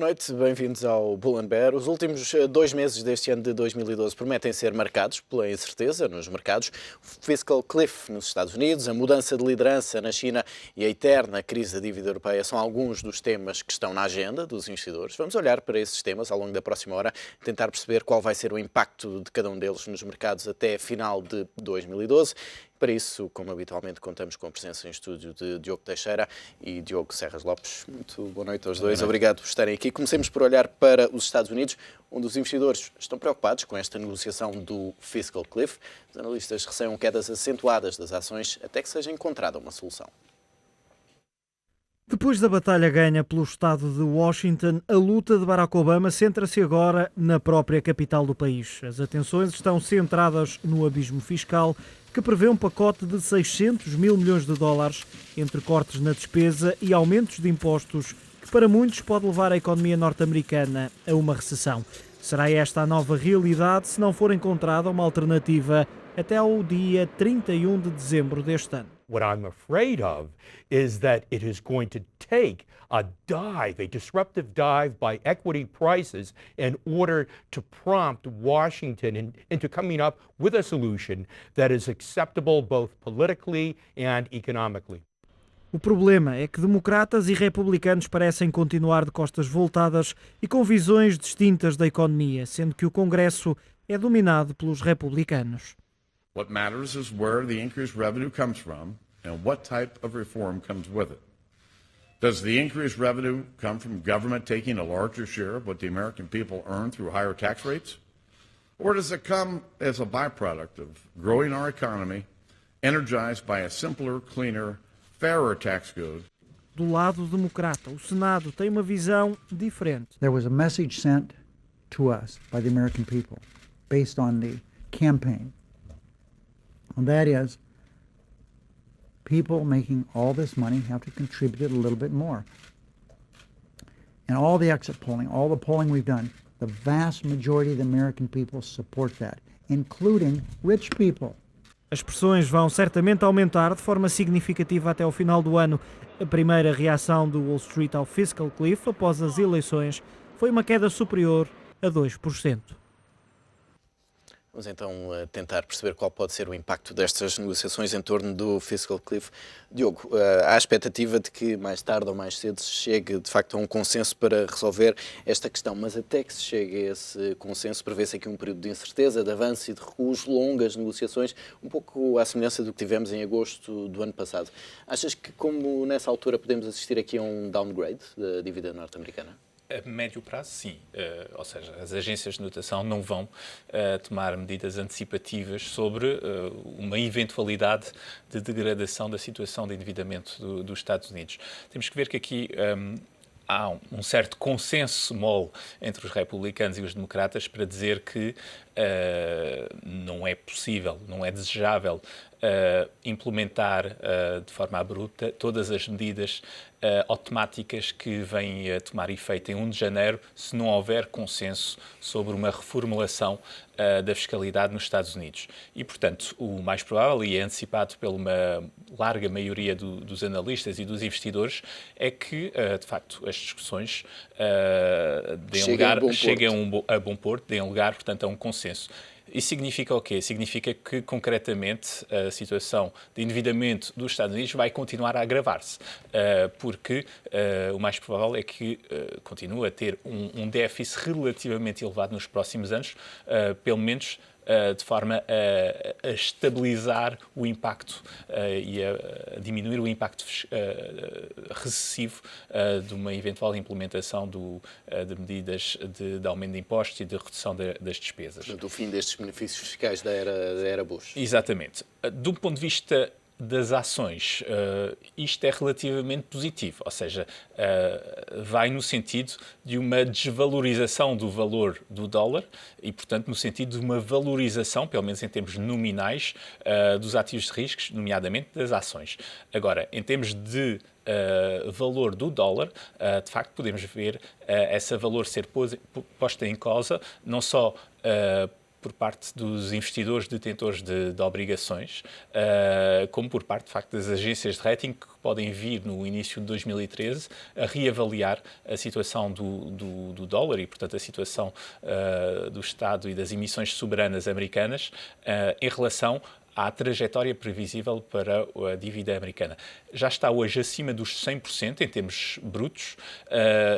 Boa noite, bem-vindos ao Bull and Bear. Os últimos 2 meses deste ano de 2012 prometem ser marcados pela incerteza nos mercados, o fiscal cliff nos Estados Unidos, a mudança de liderança na China e a eterna crise da dívida europeia são alguns dos temas que estão na agenda dos investidores. Vamos olhar para esses temas ao longo da próxima hora, tentar perceber qual vai ser o impacto de cada um deles nos mercados até final de 2012. Para isso, como habitualmente, contamos com a presença em estúdio de Diogo Teixeira e Diogo Serras Lopes. Muito boa noite aos dois. Obrigado por estarem aqui. Comecemos por olhar para os Estados Unidos, onde os investidores estão preocupados com esta negociação do fiscal cliff. Os analistas receiam quedas acentuadas das ações até que seja encontrada uma solução. Depois da batalha ganha pelo estado de Washington, a luta de Barack Obama centra-se agora na própria capital do país. As atenções estão centradas no abismo fiscal, que prevê um pacote de 600 mil milhões de dólares entre cortes na despesa e aumentos de impostos, que para muitos pode levar a economia norte-americana a uma recessão. Será esta a nova realidade se não for encontrada uma alternativa até ao dia 31 de dezembro deste ano. What I'm afraid of is that it is going to take a disruptive dive by equity prices in order to prompt Washington into coming up with a solution that is acceptable both politically and economically. O problema é que democratas e republicanos parecem continuar de costas voltadas e com visões distintas da economia, sendo que o Congresso é dominado pelos republicanos. What matters is where the increased revenue comes from and what type of reform comes with it. Does the increased revenue come from government taking a larger share of what the American people earn through higher tax rates? Or does it come as a byproduct of growing our economy, energized by a simpler, cleaner, fairer tax code? Do lado democrata, o Senado tem uma visão diferente. There was a message sent to us by the American people based on the campaign. And that is, people making all this money have to contribute a little bit more. And all the exit polling, all the polling we've done, the vast majority of the American people support that, including rich people. As pressões vão certamente aumentar de forma significativa até ao final do ano. A primeira reação do Wall Street ao fiscal cliff após as eleições foi uma queda superior a 2%. Vamos então tentar perceber qual pode ser o impacto destas negociações em torno do fiscal cliff. Diogo, há a expectativa de que mais tarde ou mais cedo se chegue de facto a um consenso para resolver esta questão, mas até que se chegue a esse consenso prevê-se aqui um período de incerteza, de avanço e de recuos, longas negociações, um pouco à semelhança do que tivemos em agosto do ano passado. Achas que como nessa altura podemos assistir aqui a um downgrade da dívida norte-americana? A médio prazo, sim. Ou seja, as agências de notação não vão tomar medidas antecipativas sobre uma eventualidade de degradação da situação de endividamento dos Estados Unidos. Temos que ver que aqui há um certo consenso mole entre os republicanos e os democratas para dizer que não é possível, não é desejável implementar de forma abrupta todas as medidas automáticas que vêm a tomar efeito em 1 de janeiro se não houver consenso sobre uma reformulação da fiscalidade nos Estados Unidos. E, portanto, o mais provável, e é antecipado por uma larga maioria dos analistas e dos investidores, é que, de facto, as discussões cheguem a bom porto, deem lugar, portanto, a um consenso. Isso significa o quê? Significa que, concretamente, a situação de endividamento dos Estados Unidos vai continuar a agravar-se, porque o mais provável é que continue a ter um déficit relativamente elevado nos próximos anos, pelo menos de forma a estabilizar o impacto e a diminuir o impacto recessivo de uma eventual implementação de medidas de aumento de impostos e de redução das despesas. Do fim destes benefícios fiscais da era Bush. Exatamente. Do ponto de vista das ações, isto é relativamente positivo, ou seja, vai no sentido de uma desvalorização do valor do dólar e, portanto, no sentido de uma valorização, pelo menos em termos nominais, dos ativos de riscos, nomeadamente das ações. Agora, em termos de valor do dólar, de facto podemos ver esse valor ser posta em causa, não só por parte dos investidores detentores de obrigações, como por parte, de facto, das agências de rating que podem vir no início de 2013 a reavaliar a situação do dólar e, portanto, a situação do Estado e das emissões soberanas americanas em relação à trajetória previsível para a dívida americana. Já está hoje acima dos 100% em termos brutos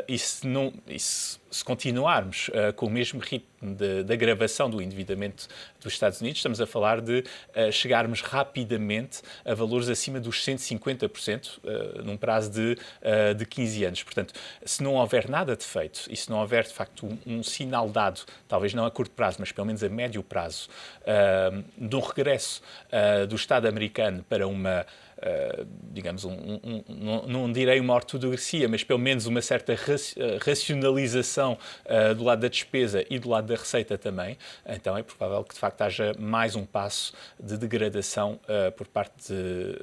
e se continuarmos com o mesmo ritmo de agravação do endividamento dos Estados Unidos, estamos a falar de chegarmos rapidamente a valores acima dos 150% num prazo de 15 anos. Portanto, se não houver nada de feito e se não houver, de facto, um sinal dado, talvez não a curto prazo, mas pelo menos a médio prazo, de um regresso do Estado americano para uma, digamos, não direi uma ortodoxia, mas pelo menos uma certa racionalização do lado da despesa e do lado da receita também, então é provável que de facto haja mais um passo de degradação por parte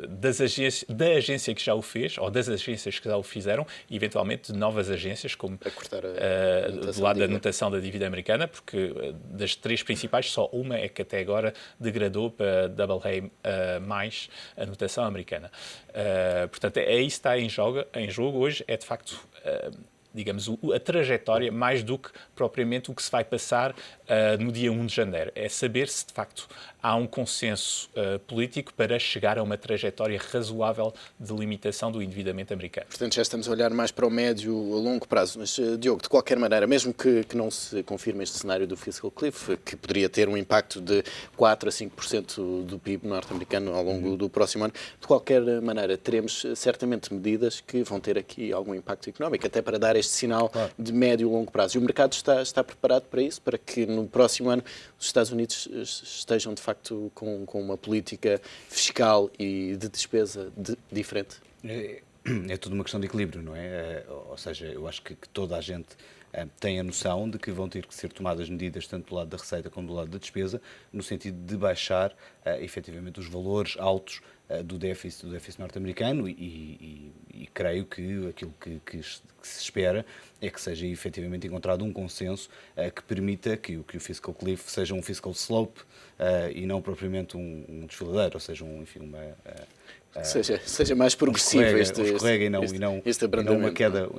da agência que já o fez, ou das agências que já o fizeram, e eventualmente de novas agências, como do lado da anotação da dívida americana, porque das três principais, só uma é que até agora degradou para AA mais a anotação americana. Portanto, é isso que está em jogo hoje, é de facto, digamos, a trajetória, mais do que propriamente o que se vai passar no dia 1 de janeiro. É saber se, de facto, há um consenso político para chegar a uma trajetória razoável de limitação do endividamento americano. Portanto, já estamos a olhar mais para o médio a longo prazo. Mas, Diogo, de qualquer maneira, mesmo que não se confirme este cenário do fiscal cliff, que poderia ter um impacto de 4 a 5% do PIB norte-americano ao longo do próximo ano, de qualquer maneira, teremos certamente medidas que vão ter aqui algum impacto económico, até para dar este sinal de médio e longo prazo. E o mercado está preparado para isso, para que no próximo ano os Estados Unidos estejam, de facto, com uma política fiscal e de despesa diferente? É tudo uma questão de equilíbrio, não é? Ou seja, eu acho que toda a gente tem a noção de que vão ter que ser tomadas medidas tanto do lado da receita como do lado da despesa, no sentido de baixar efetivamente os valores altos do déficit norte-americano e creio que aquilo que se espera é que seja efetivamente encontrado um consenso que permita que o fiscal cliff seja um fiscal slope e não propriamente um desfiladeiro, ou seja, seja mais progressivo escorrega e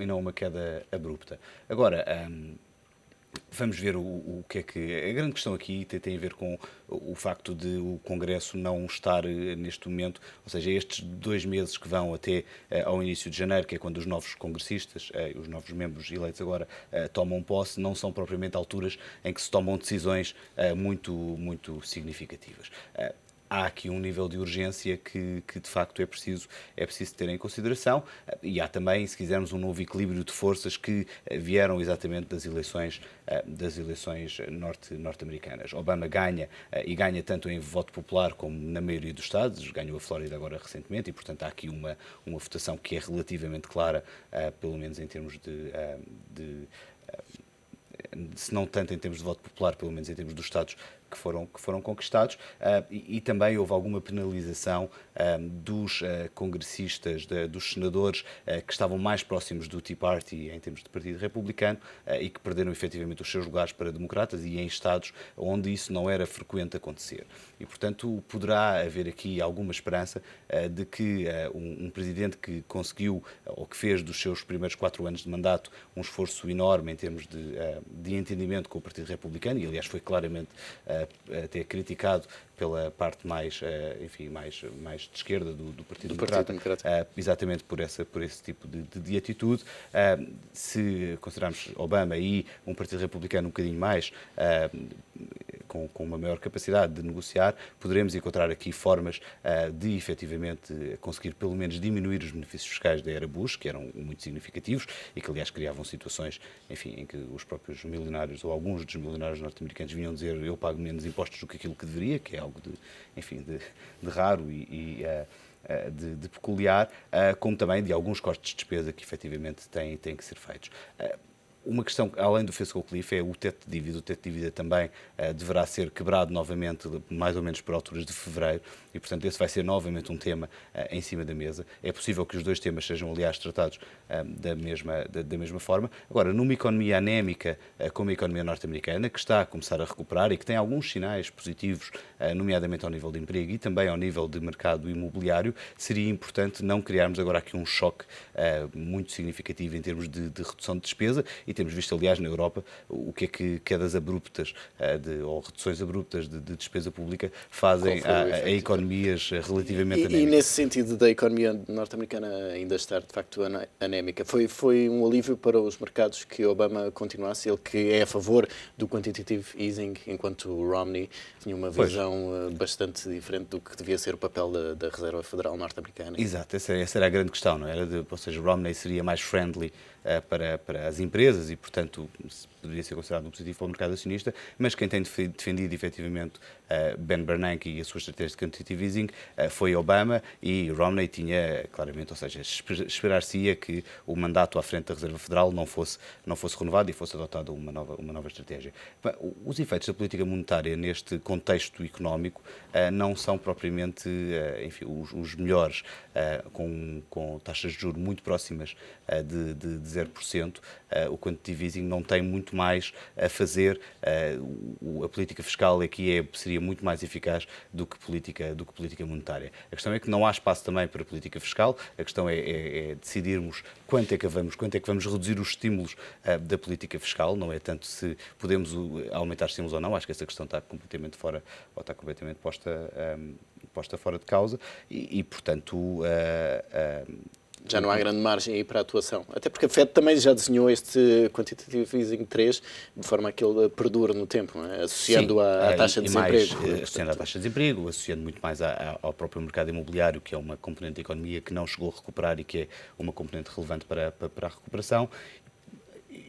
não uma queda abrupta. Agora, vamos ver o que é que... A grande questão aqui tem a ver com o facto de o Congresso não estar neste momento, ou seja, estes 2 meses que vão até ao início de janeiro, que é quando os novos congressistas, os novos membros eleitos agora, tomam posse, não são propriamente alturas em que se tomam decisões muito significativas. Há aqui um nível de urgência que de facto é preciso ter em consideração, e há também, se quisermos, um novo equilíbrio de forças que vieram exatamente das eleições norte-americanas. Obama ganha, e ganha tanto em voto popular como na maioria dos estados, ganhou a Flórida agora recentemente, e portanto há aqui uma votação que é relativamente clara, pelo menos em termos se não tanto em termos de voto popular, pelo menos em termos dos estados que foram conquistados, e também houve alguma penalização dos congressistas, dos senadores que estavam mais próximos do Tea Party em termos de partido republicano e que perderam efetivamente os seus lugares para democratas e em estados onde isso não era frequente acontecer. E, portanto, poderá haver aqui alguma esperança de que um presidente que conseguiu, ou que fez dos seus primeiros 4 anos de mandato um esforço enorme em termos de entendimento com o Partido Republicano, e aliás foi claramente até criticado pela parte mais de esquerda do Partido Democrata. Exatamente por esse tipo de atitude. Se considerarmos Obama e um Partido Republicano um bocadinho mais com uma maior capacidade de negociar, poderemos encontrar aqui formas de efetivamente conseguir pelo menos diminuir os benefícios fiscais da era Bush, que eram muito significativos e que aliás criavam situações, enfim, em que os próprios milionários ou alguns dos milionários norte-americanos vinham dizer eu pago menos impostos do que aquilo que deveria, que é algo de raro e de peculiar, como também de alguns cortes de despesa que efetivamente têm que ser feitos. Uma questão, além do fiscal cliff, é o teto de dívida. O teto de dívida também deverá ser quebrado novamente, mais ou menos por alturas de fevereiro, e, portanto, esse vai ser novamente um tema em cima da mesa. É possível que os dois temas sejam, aliás, tratados da mesma forma. Agora, numa economia anémica como a economia norte-americana, que está a começar a recuperar e que tem alguns sinais positivos, nomeadamente ao nível de emprego e também ao nível de mercado imobiliário, seria importante não criarmos agora aqui um choque muito significativo em termos de redução de despesa. E temos visto, aliás, na Europa, o que é que quedas abruptas ou reduções abruptas de despesa pública fazem a economias relativamente anémicas. E nesse sentido da economia norte-americana ainda estar, de facto, anémica, foi um alívio para os mercados que Obama continuasse, ele que é a favor do quantitative easing, enquanto Romney tinha uma visão bastante diferente do que devia ser o papel da Reserva Federal norte-americana. Exato, essa era a grande questão, não era? Ou seja, Romney seria mais friendly para as empresas e, portanto, poderia ser considerado um positivo para o mercado acionista, mas quem tem defendido efetivamente Ben Bernanke e a sua estratégia de quantitative easing foi Obama, e Romney tinha claramente, ou seja, esperar-se-ia que o mandato à frente da Reserva Federal não fosse renovado e fosse adotada uma nova estratégia. Os efeitos da política monetária neste contexto económico não são propriamente enfim, os melhores, com taxas de juros muito próximas de 0%, o quantitative easing não tem muito mais a fazer. A política fiscal aqui seria muito mais eficaz do que política monetária. A questão é que não há espaço também para política fiscal. A questão é decidirmos quanto é que vamos reduzir os estímulos da política fiscal. Não é tanto se podemos aumentar estímulos ou não. Acho que essa questão está completamente fora, ou está completamente posta fora de causa e portanto, já não há grande margem aí para a atuação. Até porque a FED também já desenhou este Quantitative Easing 3 de forma a que ele perdure no tempo, não é? Associando à taxa de desemprego. Associando à taxa de desemprego, associando muito mais ao próprio mercado imobiliário, que é uma componente da economia que não chegou a recuperar e que é uma componente relevante para a recuperação.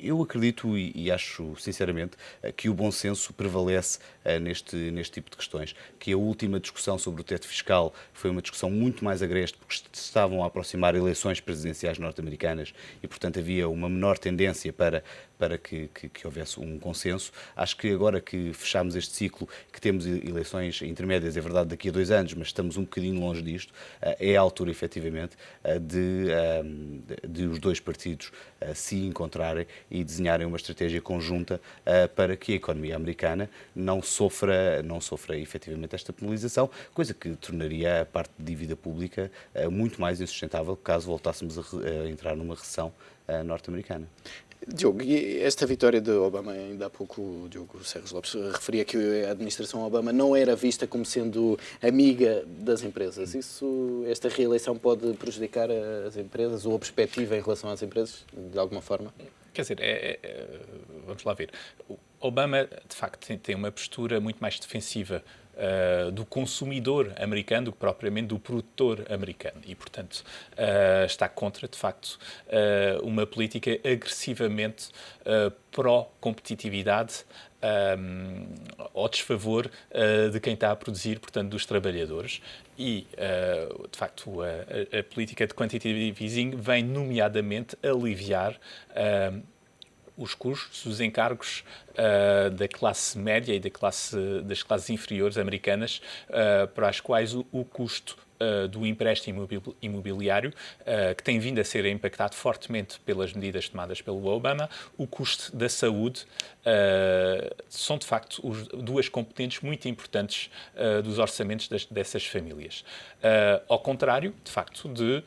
Eu acredito e acho, sinceramente, que o bom senso prevalece neste tipo de questões, que a última discussão sobre o teto fiscal foi uma discussão muito mais agreste, porque estavam a aproximar eleições presidenciais norte-americanas e, portanto, havia uma menor tendência para que houvesse um consenso. Acho que agora que fechamos este ciclo, que temos eleições intermédias, é verdade, daqui a 2 anos, mas estamos um bocadinho longe disto, é a altura, efetivamente, de os dois partidos se encontrarem e desenharem uma estratégia conjunta para que a economia americana não sofra efetivamente esta penalização, coisa que tornaria a parte de dívida pública muito mais insustentável caso voltássemos a entrar numa recessão norte-americana. Diogo, e esta vitória de Obama, ainda há pouco o Diogo Serres Lopes referia que a administração Obama não era vista como sendo amiga das empresas. Esta reeleição pode prejudicar as empresas ou a perspectiva em relação às empresas, de alguma forma? Quer dizer, vamos lá ver. O Obama, de facto, tem uma postura muito mais defensiva do consumidor americano do que propriamente do produtor americano. E, portanto, está contra, de facto, uma política agressivamente pró-competitividade ao desfavor de quem está a produzir, portanto, dos trabalhadores. E, de facto, a política de quantitative easing vem, nomeadamente, aliviar os custos, os encargos da classe média e das classes inferiores americanas, para as quais o custo do empréstimo imobiliário, que tem vindo a ser impactado fortemente pelas medidas tomadas pelo Obama, o custo da saúde, são de facto duas componentes muito importantes dos orçamentos dessas famílias. Ao contrário, de facto, de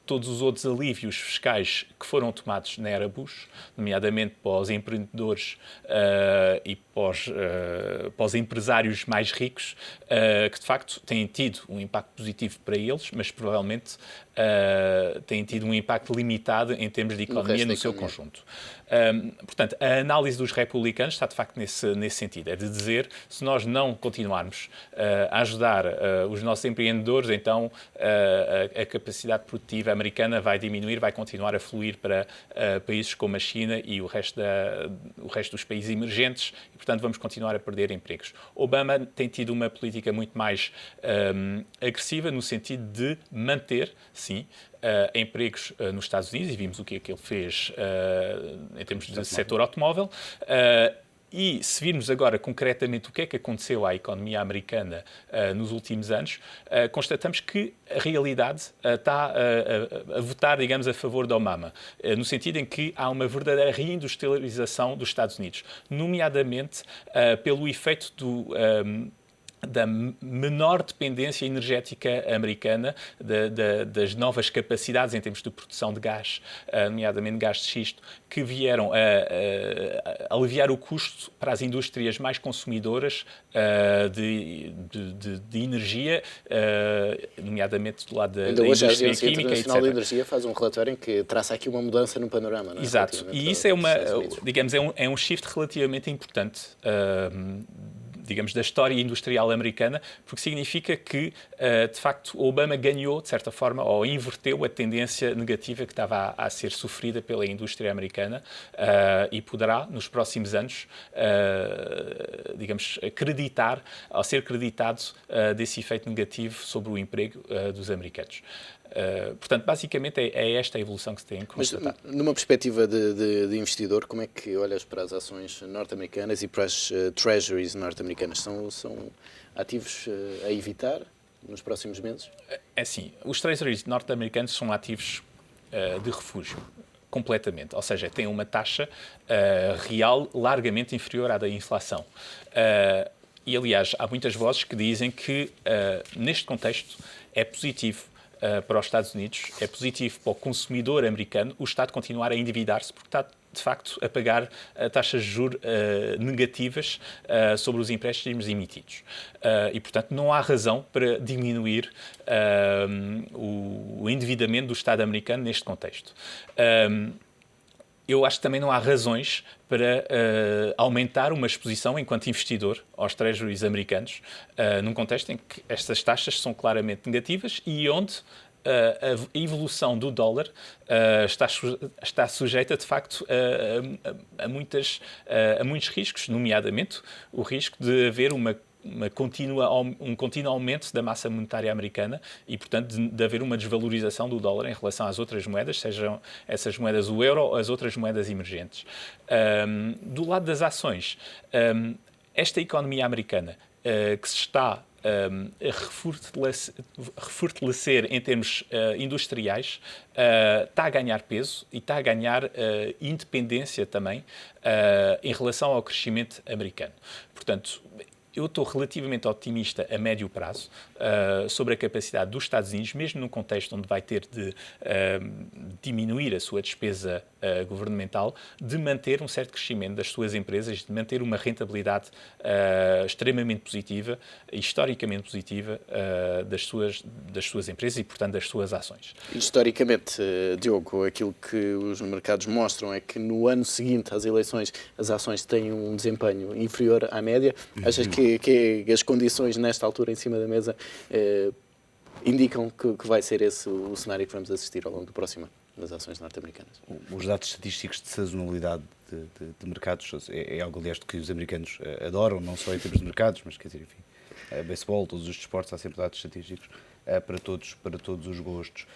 todos os outros alívios fiscais que foram tomados na era Bush, nomeadamente para os empreendedores e para os empresários mais ricos, que de facto têm tido um impacto positivo para eles, mas provavelmente têm tido um impacto limitado em termos de economia no seu conjunto. Portanto, a análise dos republicanos está de facto nesse sentido, é de dizer, se nós não continuarmos a ajudar os nossos empreendedores, então a capacidade produtiva americana vai diminuir, vai continuar a fluir para países como a China e o resto dos países emergentes e, portanto, vamos continuar a perder empregos. Obama tem tido uma política muito mais agressiva no sentido de manter, sim, empregos nos Estados Unidos, e vimos o que é que ele fez em termos de setor automóvel. E se virmos agora concretamente o que é que aconteceu à economia americana nos últimos anos, constatamos que a realidade está a votar, digamos, a favor de Obama, no sentido em que há uma verdadeira reindustrialização dos Estados Unidos, nomeadamente pelo efeito da menor dependência energética americana, das novas capacidades em termos de produção de gás, nomeadamente gás de xisto, que vieram a aliviar o custo para as indústrias mais consumidoras de energia, nomeadamente do lado da Ainda hoje a indústria Agência química, Internacional de etc. Energia faz um relatório em que traça aqui uma mudança no panorama. Não é? Exato. E isso é um shift relativamente importante, digamos, da história industrial americana, porque significa que, de facto, Obama ganhou, de certa forma, ou inverteu a tendência negativa que estava a ser sofrida pela indústria americana e poderá, nos próximos anos, digamos, ser creditado desse efeito negativo sobre o emprego dos americanos. Portanto, basicamente é esta a evolução que se tem constatado. Mas, numa perspectiva de investidor, como é que olhas para as ações norte-americanas e para as treasuries norte-americanas? São ativos a evitar nos próximos meses? É assim, os treasuries norte-americanos são ativos de refúgio, completamente. Ou seja, têm uma taxa real largamente inferior à da inflação. E, aliás, há muitas vozes que dizem que, neste contexto, é positivo para os Estados Unidos, é positivo para o consumidor americano o Estado continuar a endividar-se, porque está, de facto, a pagar taxas de juros negativas sobre os empréstimos emitidos. E, portanto, não há razão para diminuir o endividamento do Estado americano neste contexto. Eu acho que também não há razões para aumentar uma exposição enquanto investidor aos treasuries americanos, num contexto em que estas taxas são claramente negativas e onde a evolução do dólar está sujeita, de facto, a muitos riscos, nomeadamente o risco de haver um contínuo aumento da massa monetária americana e, portanto, de haver uma desvalorização do dólar em relação às outras moedas, sejam essas moedas o euro ou as outras moedas emergentes. Do lado das ações, esta economia americana que se está a refortalecer em termos industriais, está a ganhar peso e está a ganhar independência também em relação ao crescimento americano. Portanto, eu estou relativamente otimista a médio prazo sobre a capacidade dos Estados Unidos, mesmo num contexto onde vai ter de diminuir a sua despesa governamental, de manter um certo crescimento das suas empresas, de manter uma rentabilidade extremamente positiva, historicamente positiva, das suas empresas e, portanto, das suas ações. Historicamente, Diogo, aquilo que os mercados mostram é que no ano seguinte às eleições as ações têm um desempenho inferior à média. Achas que as condições nesta altura em cima da mesa indicam que vai ser esse o cenário que vamos assistir ao longo do próximo ano nas ações norte-americanas? Os dados estatísticos de sazonalidade de mercados é algo, aliás, que os americanos adoram, não só em termos de mercados, mas, quer dizer, enfim, beisebol, todos os desportos, há sempre dados estatísticos para todos os gostos.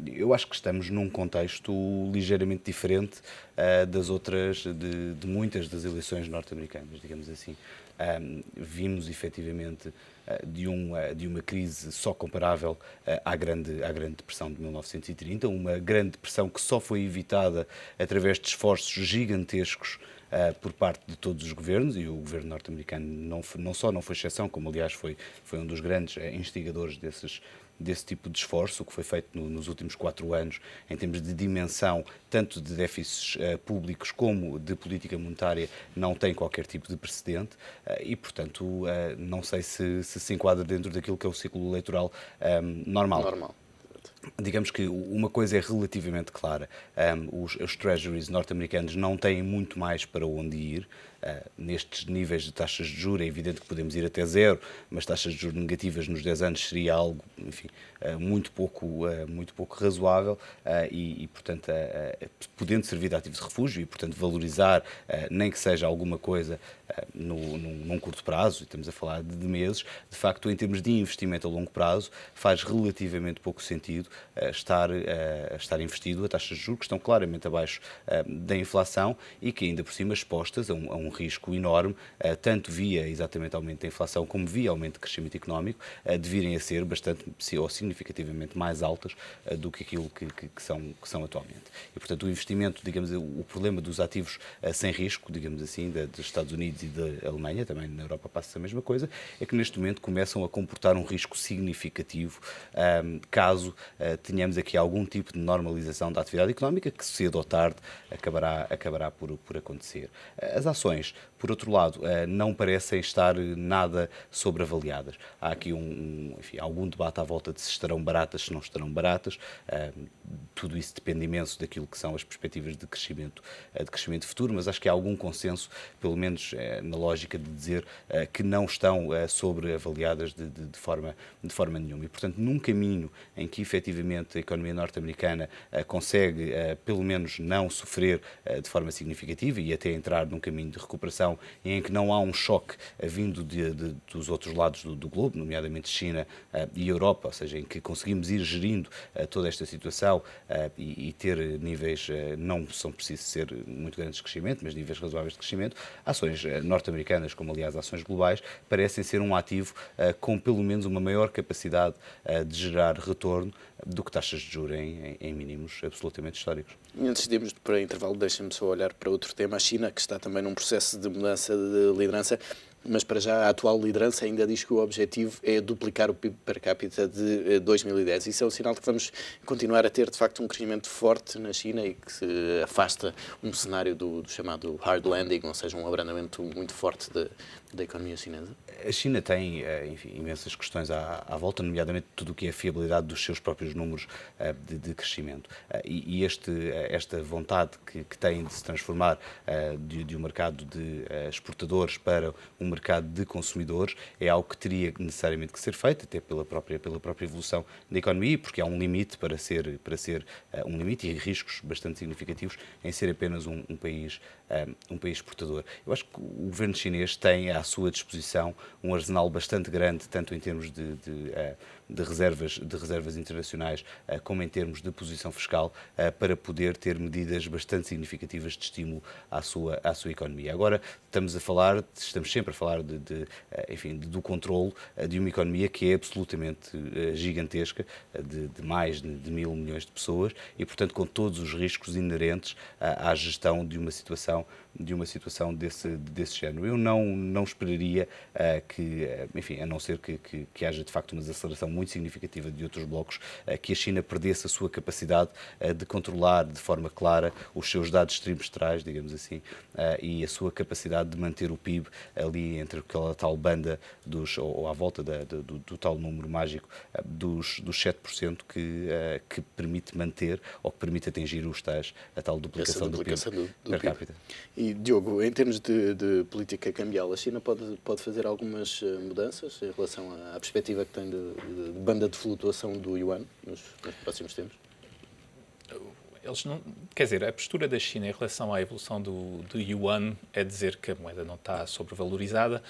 Eu acho que estamos num contexto ligeiramente diferente das outras, de muitas das eleições norte-americanas, digamos assim. Vimos, efetivamente, de uma crise só comparável à Grande Depressão de 1930, uma Grande Depressão que só foi evitada através de esforços gigantescos por parte de todos os governos, e o governo norte-americano não só não foi exceção, como aliás foi um dos grandes instigadores desse tipo de esforço, o que foi feito nos últimos 4 anos, em termos de dimensão, tanto de déficits públicos como de política monetária, não tem qualquer tipo de precedente e, portanto, não sei se enquadra dentro daquilo que é o ciclo eleitoral normal. digamos que uma coisa é relativamente clara. Os treasuries norte-americanos não têm muito mais para onde ir. Nestes níveis de taxas de juros, é evidente que podemos ir até zero, mas taxas de juros negativas nos 10 anos seria algo, enfim, muito pouco razoável portanto, podendo servir de ativo de refúgio e, portanto, valorizar, nem que seja alguma coisa num curto prazo, e estamos a falar de meses, de facto, em termos de investimento a longo prazo, faz relativamente pouco sentido estar investido a taxas de juros que estão claramente abaixo da inflação e que, ainda por cima, expostas a um risco enorme, tanto via exatamente aumento da inflação como via aumento de crescimento económico, de virem a ser bastante ou significativamente mais altas do que aquilo que são atualmente. E, portanto, o investimento, digamos, o problema dos ativos sem risco, digamos assim, dos Estados Unidos e da Alemanha, também na Europa passa a mesma coisa, é que neste momento começam a comportar um risco significativo caso tenhamos aqui algum tipo de normalização da atividade económica que cedo ou tarde acabará por acontecer. As ações, por outro lado, não parecem estar nada sobreavaliadas. Há aqui enfim, algum debate à volta de se estarão baratas, se não estarão baratas. Tudo isso depende imenso daquilo que são as perspectivas de crescimento futuro, mas acho que há algum consenso, pelo menos na lógica de dizer que não estão sobreavaliadas de forma nenhuma. E, portanto, num caminho em que efetivamente a economia norte-americana consegue, pelo menos, não sofrer de forma significativa e até entrar num caminho de recuperação em que não há um choque vindo dos outros lados do globo, nomeadamente China e Europa, ou seja, em que conseguimos ir gerindo toda esta situação e ter níveis, não são precisos ser muito grandes de crescimento, mas níveis razoáveis de crescimento, ações norte-americanas, como aliás ações globais, parecem ser um ativo com pelo menos uma maior capacidade de gerar retorno do que taxas de juros em mínimos absolutamente históricos. Antes de irmos para intervalo, deixem-me só olhar para outro tema, a China, que está também num processo de mudança de liderança, mas para já a atual liderança ainda diz que o objetivo é duplicar o PIB per capita de 2010. Isso é um sinal de que vamos continuar a ter, de facto, um crescimento forte na China e que se afasta um cenário do chamado hard landing, ou seja, um abrandamento muito forte da economia chinesa? A China tem, enfim, imensas questões à volta, nomeadamente tudo o que é a fiabilidade dos seus próprios números de crescimento. E esta vontade que tem de se transformar de um mercado de exportadores para um mercado de consumidores é algo que teria necessariamente que ser feito, até pela própria evolução da economia, porque há um limite para ser um limite e riscos bastante significativos em ser apenas um país exportador. Eu acho que o governo chinês tem à sua disposição um arsenal bastante grande, tanto em termos de reservas internacionais, como em termos de posição fiscal, para poder ter medidas bastante significativas de estímulo à sua economia. Agora, estamos sempre a falar do controle de uma economia que é absolutamente gigantesca, de mais de 1.000 milhões de pessoas e, portanto, com todos os riscos inerentes à gestão de uma situação desse género. Eu não esperaria enfim, a não ser que haja de facto uma desaceleração muito significativa de outros blocos, que a China perdesse a sua capacidade de controlar de forma clara os seus dados trimestrais, digamos assim, e a sua capacidade de manter o PIB ali entre aquela tal banda ou à volta do tal número mágico dos 7% que permite manter ou que permite atingir a tal duplicação do PIB per capita. E, Diogo, em termos de política cambial, a China pode fazer algumas mudanças em relação à perspectiva que tem de banda de flutuação do yuan nos próximos tempos? Eles não, quer dizer, a postura da China em relação à evolução do yuan é dizer que a moeda não está sobrevalorizada.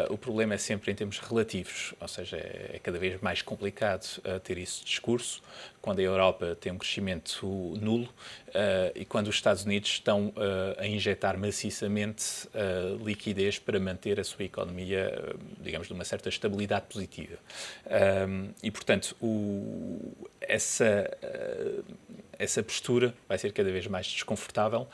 O problema é sempre em termos relativos, ou seja, é cada vez mais complicado ter esse discurso quando a Europa tem um crescimento nulo e quando os Estados Unidos estão a injetar maciçamente liquidez para manter a sua economia, digamos, de uma certa estabilidade positiva. E, portanto, essa postura vai ser cada vez mais desconfortável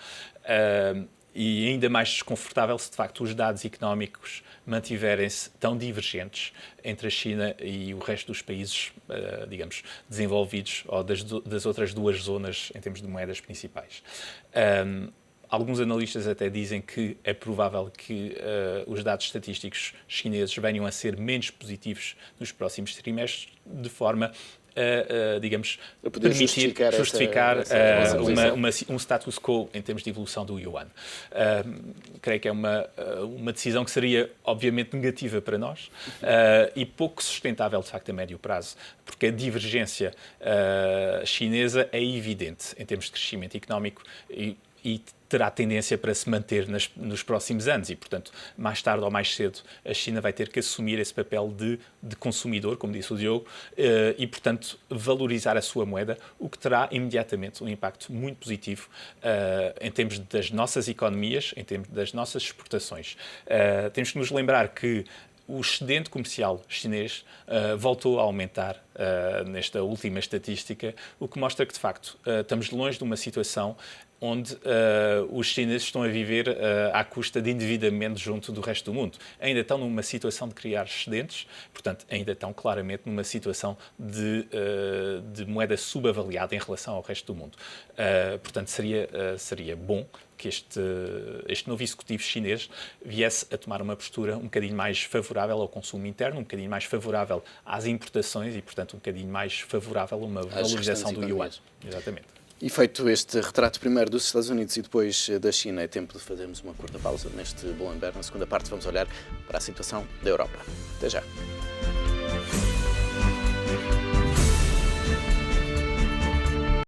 e ainda mais desconfortável se de facto os dados económicos mantiverem-se tão divergentes entre a China e o resto dos países, digamos, desenvolvidos ou das outras duas zonas em termos de moedas principais. Alguns analistas até dizem que é provável que os dados estatísticos chineses venham a ser menos positivos nos próximos trimestres, de forma digamos, Para poder permitir justificar essa posição. um status quo em termos de evolução do yuan. Creio que é uma decisão que seria, obviamente, negativa para nós e pouco sustentável, de facto, a médio prazo, porque a divergência chinesa é evidente em termos de crescimento económico e terá tendência para se manter nos próximos anos e, portanto, mais tarde ou mais cedo, a China vai ter que assumir esse papel de consumidor, como disse o Diogo, e, portanto, valorizar a sua moeda, o que terá imediatamente um impacto muito positivo em termos das nossas economias, em termos das nossas exportações. Temos que nos lembrar que o excedente comercial chinês voltou a aumentar nesta última estatística, o que mostra que, de facto, estamos longe de uma situação onde os chineses estão a viver à custa de endividamento junto do resto do mundo. Ainda estão numa situação de criar excedentes, portanto, ainda estão claramente numa situação de moeda subavaliada em relação ao resto do mundo. Portanto, seria bom que este novo executivo chinês viesse a tomar uma postura um bocadinho mais favorável ao consumo interno, um bocadinho mais favorável às importações e, portanto, um bocadinho mais favorável a uma valorização do yuan. Exatamente. E feito este retrato primeiro dos Estados Unidos e depois da China, é tempo de fazermos uma curta pausa neste Bull and Bear. Na segunda parte vamos olhar para a situação da Europa. Até já.